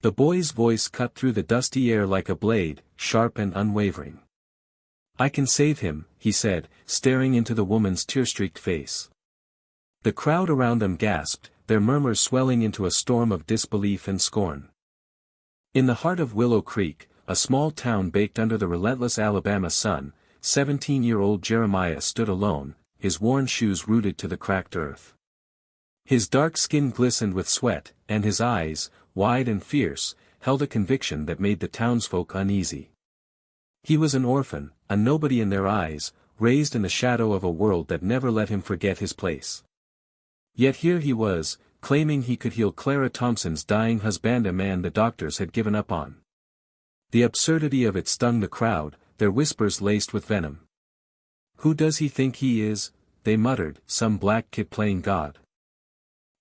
The boy's voice cut through the dusty air like a blade, sharp and unwavering. "I can save him," he said, staring into the woman's tear-streaked face. The crowd around them gasped, their murmurs swelling into a storm of disbelief and scorn. In the heart of Willow Creek, a small town baked under the relentless Alabama sun, 17-year-old Jeremiah stood alone, his worn shoes rooted to the cracked earth. His dark skin glistened with sweat, and his eyes, wide and fierce, held a conviction that made the townsfolk uneasy. He was an orphan, a nobody in their eyes, raised in the shadow of a world that never let him forget his place. Yet here he was, claiming he could heal Clara Thompson's dying husband, a man the doctors had given up on. The absurdity of it stung the crowd, their whispers laced with venom. "Who does he think he is?" they muttered, "some black kid playing God."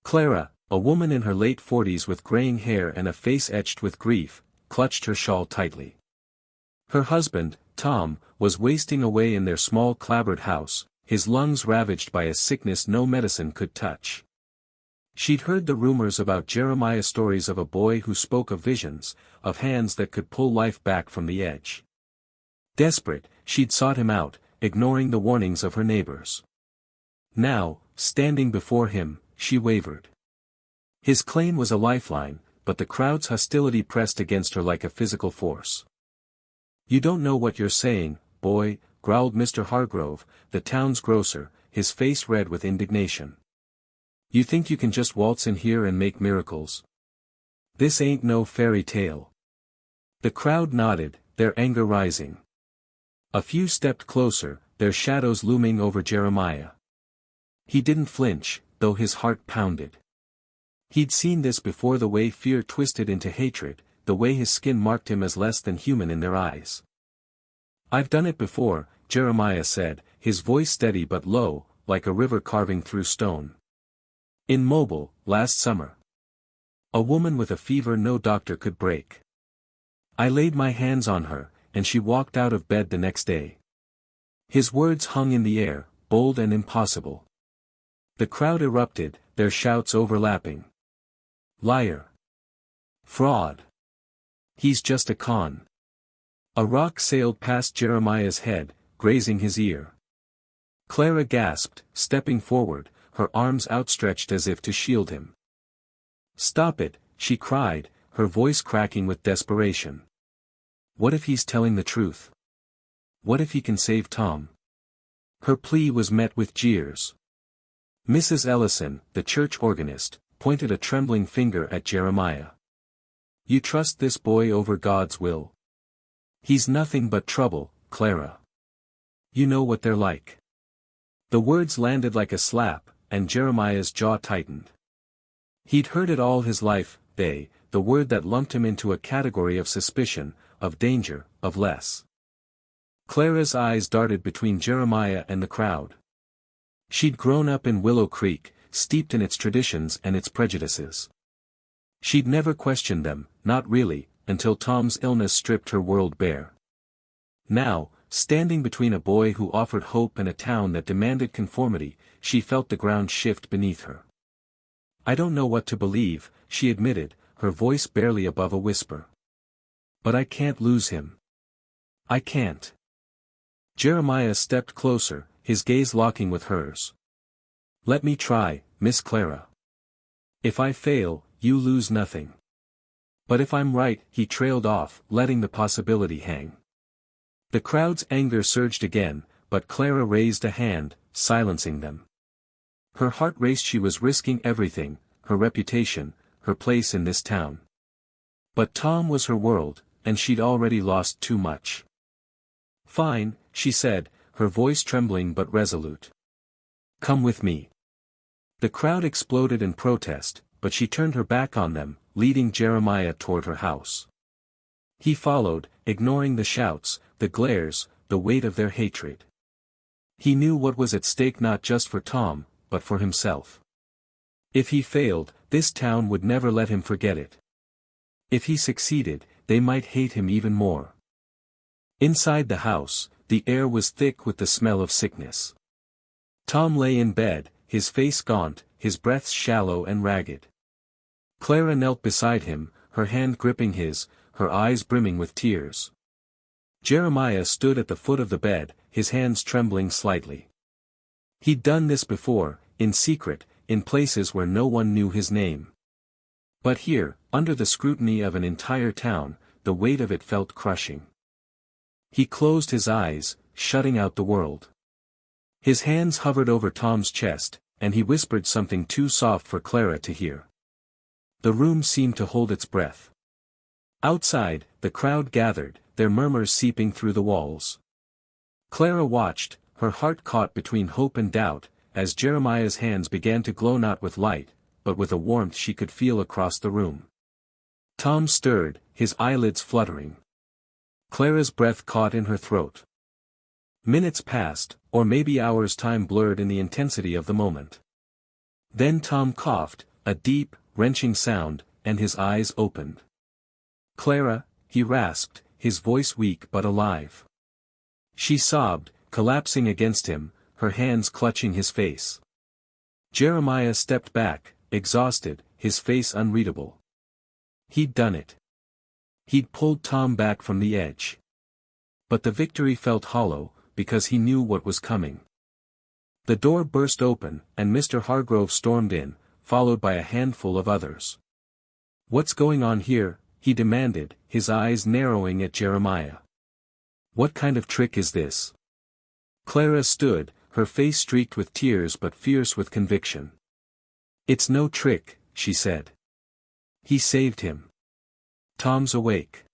Clara, a woman in her late 40s with graying hair and a face etched with grief, clutched her shawl tightly. Her husband, Tom, was wasting away in their small clapboard house, his lungs ravaged by a sickness no medicine could touch. She'd heard the rumors about Jeremiah, stories of a boy who spoke of visions, of hands that could pull life back from the edge. Desperate, she'd sought him out, ignoring the warnings of her neighbors. Now, standing before him, she wavered. His claim was a lifeline, but the crowd's hostility pressed against her like a physical force. "You don't know what you're saying, boy," growled Mr. Hargrove, the town's grocer, his face red with indignation. "You think you can just waltz in here and make miracles? This ain't no fairy tale." The crowd nodded, their anger rising. A few stepped closer, their shadows looming over Jeremiah. He didn't flinch, though his heart pounded. He'd seen this before, the way fear twisted into hatred, the way his skin marked him as less than human in their eyes. "I've done it before," Jeremiah said, his voice steady but low, like a river carving through stone. "In Mobile, last summer. A woman with a fever no doctor could break. I laid my hands on her, and she walked out of bed the next day." His words hung in the air, bold and impossible. The crowd erupted, their shouts overlapping. "Liar! Fraud! He's just a con." A rock sailed past Jeremiah's head, grazing his ear. Clara gasped, stepping forward, her arms outstretched as if to shield him. "Stop it," she cried, her voice cracking with desperation. "What if he's telling the truth? What if he can save Tom?" Her plea was met with jeers. Mrs. Ellison, the church organist, pointed a trembling finger at Jeremiah. "You trust this boy over God's will? He's nothing but trouble, Clara. You know what they're like." The words landed like a slap, and Jeremiah's jaw tightened. He'd heard it all his life, the word that lumped him into a category of suspicion, of danger, of less. Clara's eyes darted between Jeremiah and the crowd. She'd grown up in Willow Creek, steeped in its traditions and its prejudices. She'd never questioned them, not really, until Tom's illness stripped her world bare. Now, standing between a boy who offered hope and a town that demanded conformity, she felt the ground shift beneath her. "I don't know what to believe," she admitted, her voice barely above a whisper. "But I can't lose him. I can't." Jeremiah stepped closer, his gaze locking with hers. "Let me try, Miss Clara. If I fail, you lose nothing. But if I'm right," he trailed off, letting the possibility hang. The crowd's anger surged again, but Clara raised a hand, silencing them. Her heart raced. She was risking everything, her reputation, her place in this town. But Tom was her world, and she'd already lost too much. "Fine," she said, her voice trembling but resolute. "Come with me." The crowd exploded in protest, but she turned her back on them, leading Jeremiah toward her house. He followed, ignoring the shouts, the glares, the weight of their hatred. He knew what was at stake, not just for Tom, but for himself. If he failed, this town would never let him forget it. If he succeeded, they might hate him even more. Inside the house, the air was thick with the smell of sickness. Tom lay in bed, his face gaunt, his breath shallow and ragged. Clara knelt beside him, her hand gripping his, her eyes brimming with tears. Jeremiah stood at the foot of the bed, his hands trembling slightly. He'd done this before, in secret, in places where no one knew his name. But here, under the scrutiny of an entire town, the weight of it felt crushing. He closed his eyes, shutting out the world. His hands hovered over Tom's chest, and he whispered something too soft for Clara to hear. The room seemed to hold its breath. Outside, the crowd gathered, their murmurs seeping through the walls. Clara watched, her heart caught between hope and doubt, as Jeremiah's hands began to glow not with light, but with a warmth she could feel across the room. Tom stirred, his eyelids fluttering. Clara's breath caught in her throat. Minutes passed, or maybe hours, time blurred in the intensity of the moment. Then Tom coughed, a deep, wrenching sound, and his eyes opened. "Clara," he rasped, his voice weak but alive. She sobbed, collapsing against him, her hands clutching his face. Jeremiah stepped back, exhausted, his face unreadable. He'd done it. He'd pulled Tom back from the edge. But the victory felt hollow, because he knew what was coming. The door burst open, and Mr. Hargrove stormed in, followed by a handful of others. "What's going on here?" he demanded, his eyes narrowing at Jeremiah. "What kind of trick is this?" Clara stood, her face streaked with tears but fierce with conviction. "It's no trick," she said. "He saved him. Tom's awake."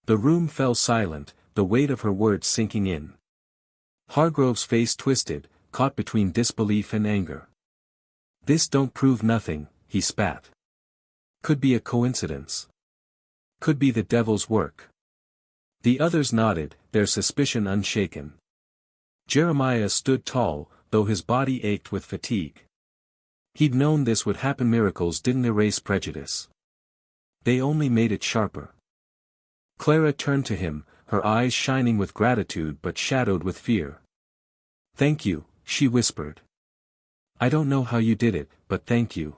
The room fell silent, the weight of her words sinking in. Hargrove's face twisted, caught between disbelief and anger. "This don't prove nothing," he spat. "Could be a coincidence. Could be the devil's work." The others nodded, their suspicion unshaken. Jeremiah stood tall, though his body ached with fatigue. He'd known this would happen. Miracles didn't erase prejudice. They only made it sharper. Clara turned to him, her eyes shining with gratitude but shadowed with fear. "Thank you," she whispered. "I don't know how you did it, but thank you."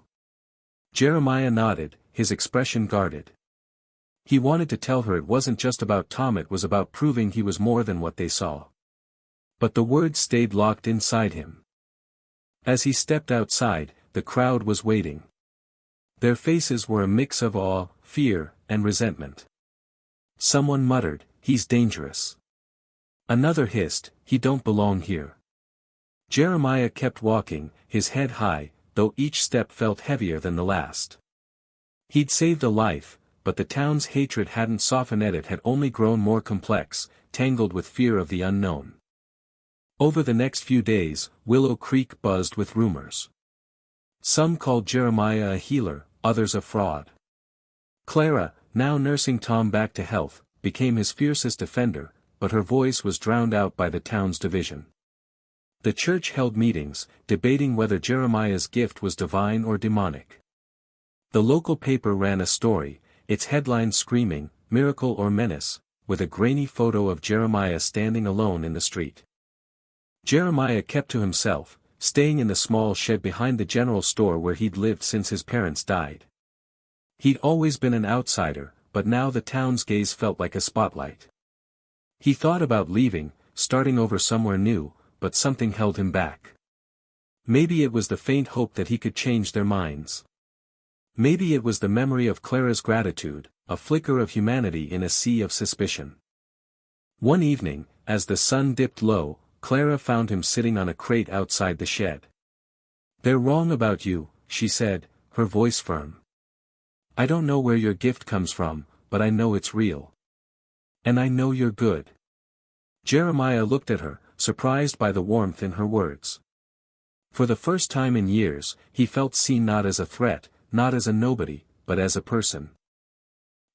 Jeremiah nodded, his expression guarded. He wanted to tell her it wasn't just about Tom, it was about proving he was more than what they saw. But the words stayed locked inside him. As he stepped outside, the crowd was waiting. Their faces were a mix of awe, fear, and resentment. Someone muttered, "He's dangerous." Another hissed, "He don't belong here." Jeremiah kept walking, his head high, though each step felt heavier than the last. He'd saved a life, but the town's hatred hadn't softened, it had only grown more complex, tangled with fear of the unknown. Over the next few days, Willow Creek buzzed with rumors. Some called Jeremiah a healer, others a fraud. Clara, now nursing Tom back to health, became his fiercest defender, but her voice was drowned out by the town's division. The church held meetings, debating whether Jeremiah's gift was divine or demonic. The local paper ran a story, its headline screaming, "Miracle or Menace," with a grainy photo of Jeremiah standing alone in the street. Jeremiah kept to himself, staying in the small shed behind the general store where he'd lived since his parents died. He'd always been an outsider, but now the town's gaze felt like a spotlight. He thought about leaving, starting over somewhere new, but something held him back. Maybe it was the faint hope that he could change their minds. Maybe it was the memory of Clara's gratitude, a flicker of humanity in a sea of suspicion. One evening, as the sun dipped low, Clara found him sitting on a crate outside the shed. "They're wrong about you," she said, her voice firm. "I don't know where your gift comes from, but I know it's real. And I know you're good." Jeremiah looked at her, surprised by the warmth in her words. For the first time in years, he felt seen not as a threat, not as a nobody, but as a person.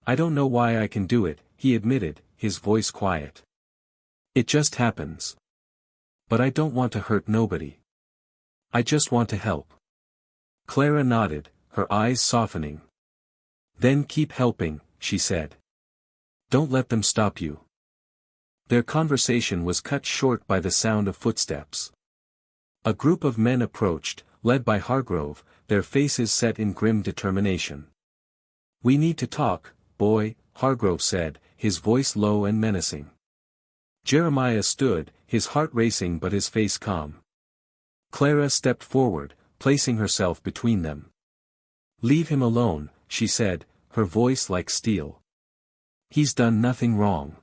"I don't know why I can do it," he admitted, his voice quiet. "It just happens. But I don't want to hurt nobody. I just want to help." Clara nodded, her eyes softening. "Then keep helping," she said. "Don't let them stop you." Their conversation was cut short by the sound of footsteps. A group of men approached, led by Hargrove, their faces set in grim determination. "We need to talk, boy," Hargrove said, his voice low and menacing. Jeremiah stood, his heart racing but his face calm. Clara stepped forward, placing herself between them. "Leave him alone," she said, her voice like steel. "He's done nothing wrong."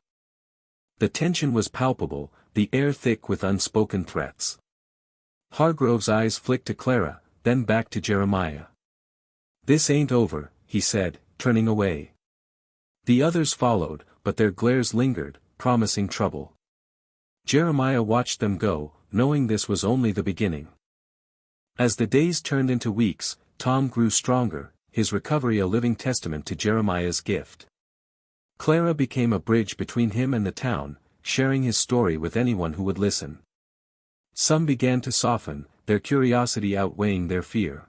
The tension was palpable, the air thick with unspoken threats. Hargrove's eyes flicked to Clara, then back to Jeremiah. "This ain't over," he said, turning away. The others followed, but their glares lingered, promising trouble. Jeremiah watched them go, knowing this was only the beginning. As the days turned into weeks, Tom grew stronger, his recovery a living testament to Jeremiah's gift. Clara became a bridge between him and the town, sharing his story with anyone who would listen. Some began to soften, their curiosity outweighing their fear.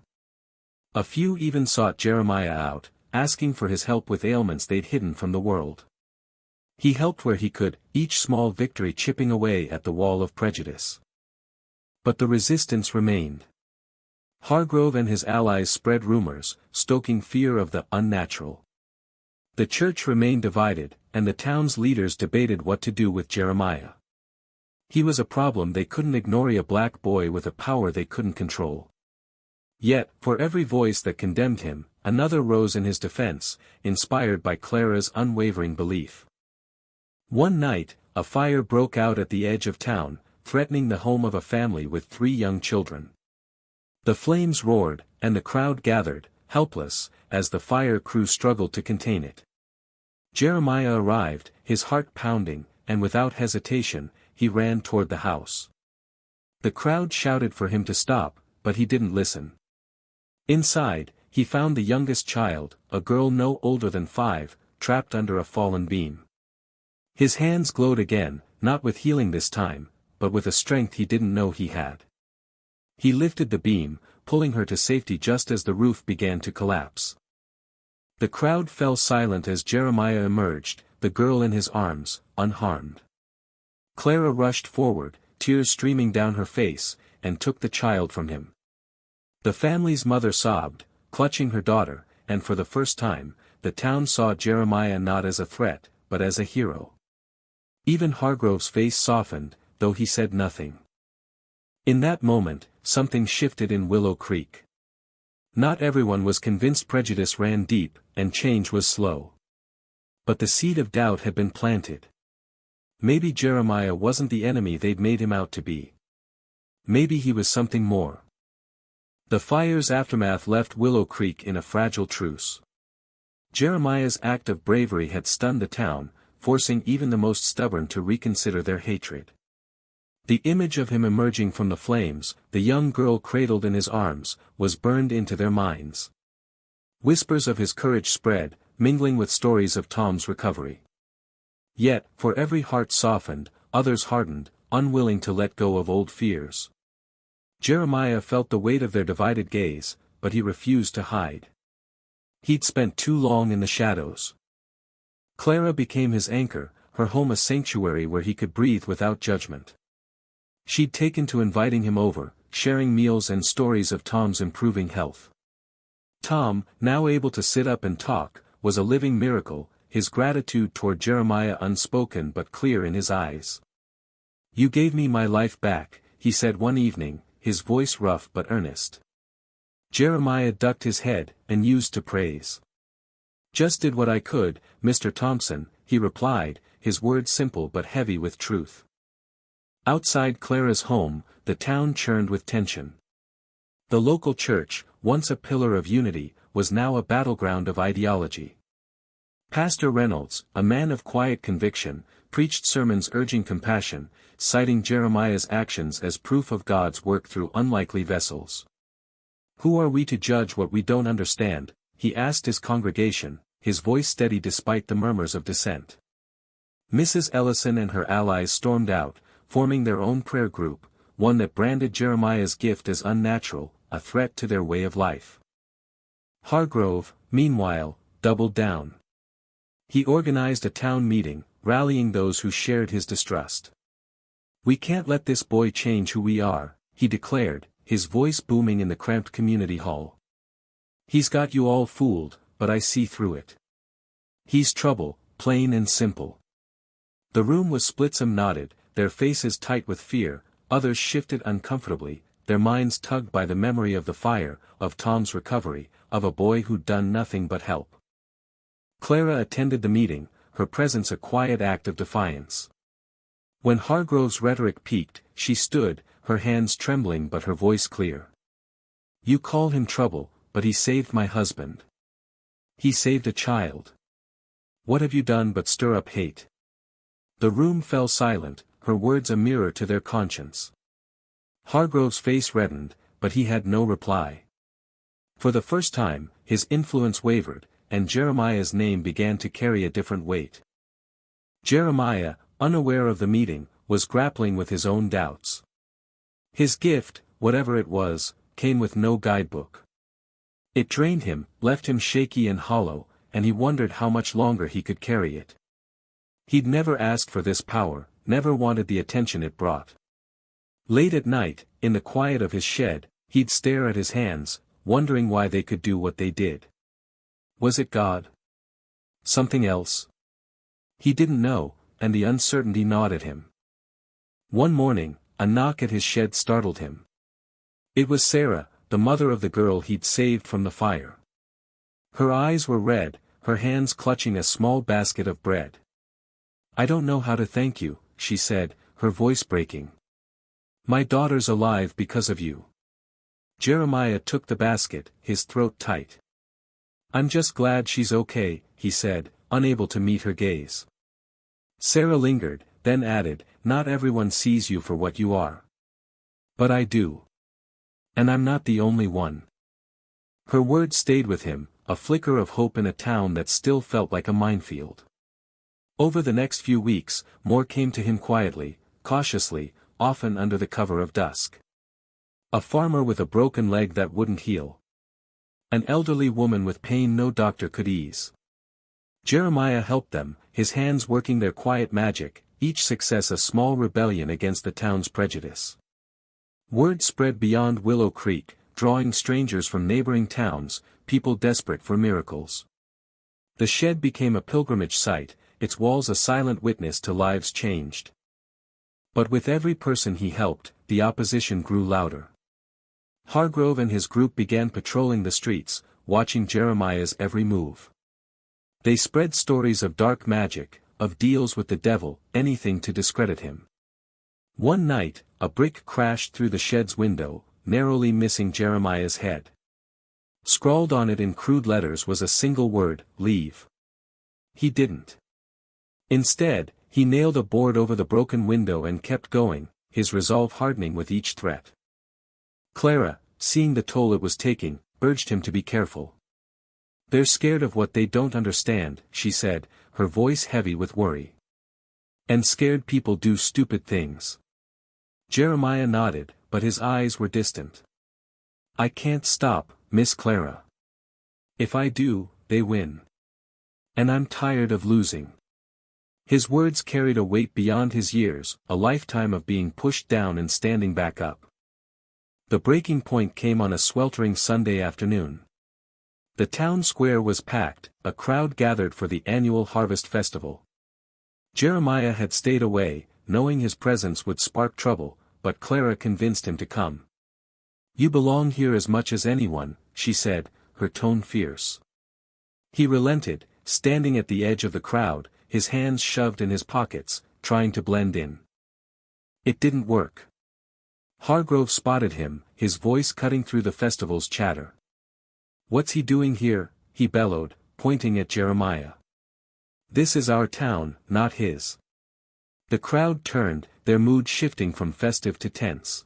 A few even sought Jeremiah out, asking for his help with ailments they'd hidden from the world. He helped where he could, each small victory chipping away at the wall of prejudice. But the resistance remained. Hargrove and his allies spread rumors, stoking fear of the unnatural. The church remained divided, and the town's leaders debated what to do with Jeremiah. He was a problem they couldn't ignore, a black boy with a power they couldn't control. Yet, for every voice that condemned him, another rose in his defense, inspired by Clara's unwavering belief. One night, a fire broke out at the edge of town, threatening the home of a family with 3 young children. The flames roared, and the crowd gathered, helpless, as the fire crew struggled to contain it. Jeremiah arrived, his heart pounding, and without hesitation, he ran toward the house. The crowd shouted for him to stop, but he didn't listen. Inside, he found the youngest child, a girl no older than 5, trapped under a fallen beam. His hands glowed again, not with healing this time, but with a strength he didn't know he had. He lifted the beam, pulling her to safety just as the roof began to collapse. The crowd fell silent as Jeremiah emerged, the girl in his arms, unharmed. Clara rushed forward, tears streaming down her face, and took the child from him. The family's mother sobbed, clutching her daughter, and for the first time, the town saw Jeremiah not as a threat, but as a hero. Even Hargrove's face softened, though he said nothing. In that moment, something shifted in Willow Creek. Not everyone was convinced. Prejudice ran deep, and change was slow. But the seed of doubt had been planted. Maybe Jeremiah wasn't the enemy they'd made him out to be. Maybe he was something more. The fire's aftermath left Willow Creek in a fragile truce. Jeremiah's act of bravery had stunned the town, forcing even the most stubborn to reconsider their hatred. The image of him emerging from the flames, the young girl cradled in his arms, was burned into their minds. Whispers of his courage spread, mingling with stories of Tom's recovery. Yet, for every heart softened, others hardened, unwilling to let go of old fears. Jeremiah felt the weight of their divided gaze, but he refused to hide. He'd spent too long in the shadows. Clara became his anchor, her home a sanctuary where he could breathe without judgment. She'd taken to inviting him over, sharing meals and stories of Tom's improving health. Tom, now able to sit up and talk, was a living miracle, his gratitude toward Jeremiah unspoken but clear in his eyes. "You gave me my life back," he said one evening, his voice rough but earnest. Jeremiah ducked his head, and used to praise. "Just did what I could, Mr. Thompson," he replied, his words simple but heavy with truth. Outside Clara's home, the town churned with tension. The local church, once a pillar of unity, was now a battleground of ideology. Pastor Reynolds, a man of quiet conviction, preached sermons urging compassion, citing Jeremiah's actions as proof of God's work through unlikely vessels. "Who are we to judge what we don't understand?" he asked his congregation, his voice steady despite the murmurs of dissent. Mrs. Ellison and her allies stormed out, forming their own prayer group, one that branded Jeremiah's gift as unnatural, a threat to their way of life. Hargrove, meanwhile, doubled down. He organized a town meeting, rallying those who shared his distrust. "We can't let this boy change who we are," he declared, his voice booming in the cramped community hall. "He's got you all fooled, but I see through it. He's trouble, plain and simple. The room was split. Some nodded, their faces tight with fear, others shifted uncomfortably, their minds tugged by the memory of the fire, of Tom's recovery, of a boy who'd done nothing but help. Clara attended the meeting, her presence a quiet act of defiance. When Hargrove's rhetoric peaked, she stood, her hands trembling but her voice clear. You call him trouble, but he saved my husband. He saved a child. What have you done but stir up hate? The room fell silent, her words a mirror to their conscience. Hargrove's face reddened, but he had no reply. For the first time, his influence wavered, and Jeremiah's name began to carry a different weight. Jeremiah, unaware of the meeting, was grappling with his own doubts. His gift, whatever it was, came with no guidebook. It drained him, left him shaky and hollow, and he wondered how much longer he could carry it. He'd never asked for this power, never wanted the attention it brought. Late at night, in the quiet of his shed, he'd stare at his hands, wondering why they could do what they did. Was it God? Something else? He didn't know, and the uncertainty gnawed at him. One morning, a knock at his shed startled him. It was Sarah, the mother of the girl he'd saved from the fire. Her eyes were red, her hands clutching a small basket of bread. I don't know how to thank you, she said, her voice breaking. My daughter's alive because of you. Jeremiah took the basket, his throat tight. I'm just glad she's okay, he said, unable to meet her gaze. Sarah lingered, then added, not everyone sees you for what you are. But I do. And I'm not the only one. Her words stayed with him, a flicker of hope in a town that still felt like a minefield. Over the next few weeks, more came to him quietly, cautiously, often under the cover of dusk. A farmer with a broken leg that wouldn't heal. An elderly woman with pain no doctor could ease. Jeremiah helped them, his hands working their quiet magic, each success a small rebellion against the town's prejudice. Word spread beyond Willow Creek, drawing strangers from neighboring towns, people desperate for miracles. The shed became a pilgrimage site, its walls a silent witness to lives changed. But with every person he helped, the opposition grew louder. Hargrove and his group began patrolling the streets, watching Jeremiah's every move. They spread stories of dark magic, of deals with the devil, anything to discredit him. One night, a brick crashed through the shed's window, narrowly missing Jeremiah's head. Scrawled on it in crude letters was a single word, leave. He didn't. Instead, he nailed a board over the broken window and kept going, his resolve hardening with each threat. Clara, seeing the toll it was taking, urged him to be careful. They're scared of what they don't understand, she said, her voice heavy with worry. And scared people do stupid things. Jeremiah nodded, but his eyes were distant. I can't stop, Miss Clara. If I do, they win. And I'm tired of losing. His words carried a weight beyond his years, a lifetime of being pushed down and standing back up. The breaking point came on a sweltering Sunday afternoon. The town square was packed, a crowd gathered for the annual harvest festival. Jeremiah had stayed away, knowing his presence would spark trouble, but Clara convinced him to come. You belong here as much as anyone, she said, her tone fierce. He relented, standing at the edge of the crowd, his hands shoved in his pockets, trying to blend in. It didn't work. Hargrove spotted him, his voice cutting through the festival's chatter. What's he doing here? He bellowed, pointing at Jeremiah. This is our town, not his. The crowd turned, their mood shifting from festive to tense.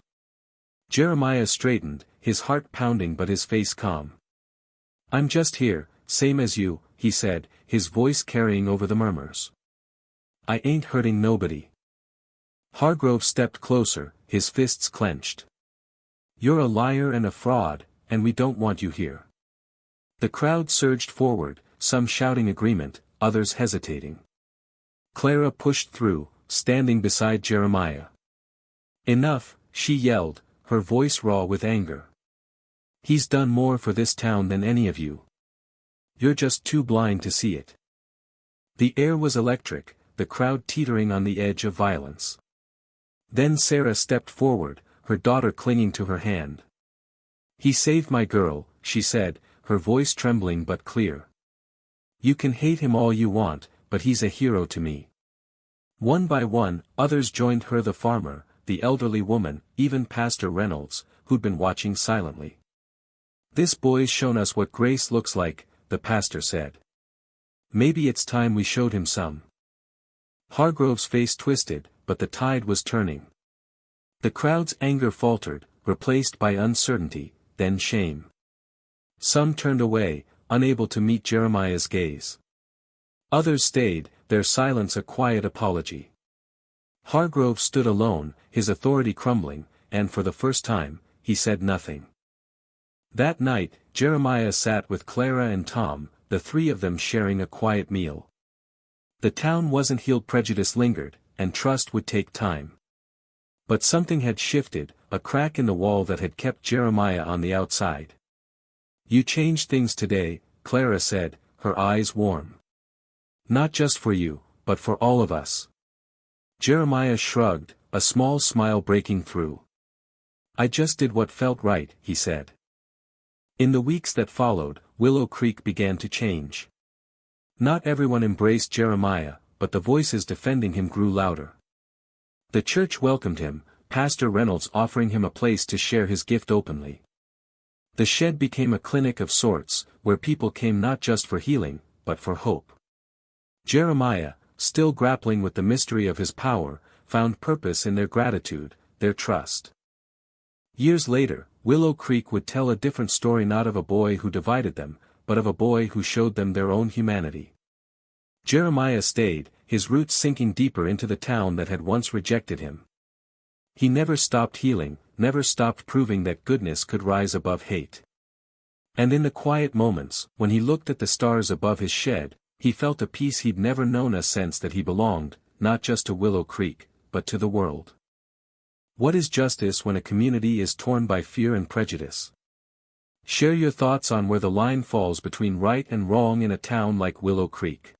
Jeremiah straightened, his heart pounding but his face calm. I'm just here, same as you, he said, his voice carrying over the murmurs. I ain't hurting nobody. Hargrove stepped closer, his fists clenched. You're a liar and a fraud, and we don't want you here. The crowd surged forward, some shouting agreement, others hesitating. Clara pushed through, standing beside Jeremiah. Enough, she yelled, her voice raw with anger. He's done more for this town than any of you. You're just too blind to see it. The air was electric, the crowd teetering on the edge of violence. Then Sarah stepped forward, her daughter clinging to her hand. "He saved my girl," she said, her voice trembling but clear. "You can hate him all you want, but he's a hero to me." One by one, others joined her, the farmer, the elderly woman, even Pastor Reynolds, who'd been watching silently. "This boy's shown us what grace looks like," the pastor said. "Maybe it's time we showed him some." Hargrove's face twisted, but the tide was turning. The crowd's anger faltered, replaced by uncertainty, then shame. Some turned away, unable to meet Jeremiah's gaze. Others stayed, their silence a quiet apology. Hargrove stood alone, his authority crumbling, and for the first time, he said nothing. That night, Jeremiah sat with Clara and Tom, the three of them sharing a quiet meal. The town wasn't healed, prejudice lingered, and trust would take time. But something had shifted, a crack in the wall that had kept Jeremiah on the outside. "You changed things today," Clara said, her eyes warm. "Not just for you, but for all of us." Jeremiah shrugged, a small smile breaking through. "I just did what felt right," he said. In the weeks that followed, Willow Creek began to change. Not everyone embraced Jeremiah, but the voices defending him grew louder. The church welcomed him, Pastor Reynolds offering him a place to share his gift openly. The shed became a clinic of sorts, where people came not just for healing, but for hope. Jeremiah, still grappling with the mystery of his power, found purpose in their gratitude, their trust. Years later, Willow Creek would tell a different story, not of a boy who divided them, but of a boy who showed them their own humanity. Jeremiah stayed, his roots sinking deeper into the town that had once rejected him. He never stopped healing, never stopped proving that goodness could rise above hate. And in the quiet moments, when he looked at the stars above his shed, he felt a peace he'd never known, a sense that he belonged, not just to Willow Creek, but to the world. What is justice when a community is torn by fear and prejudice? Share your thoughts on where the line falls between right and wrong in a town like Willow Creek.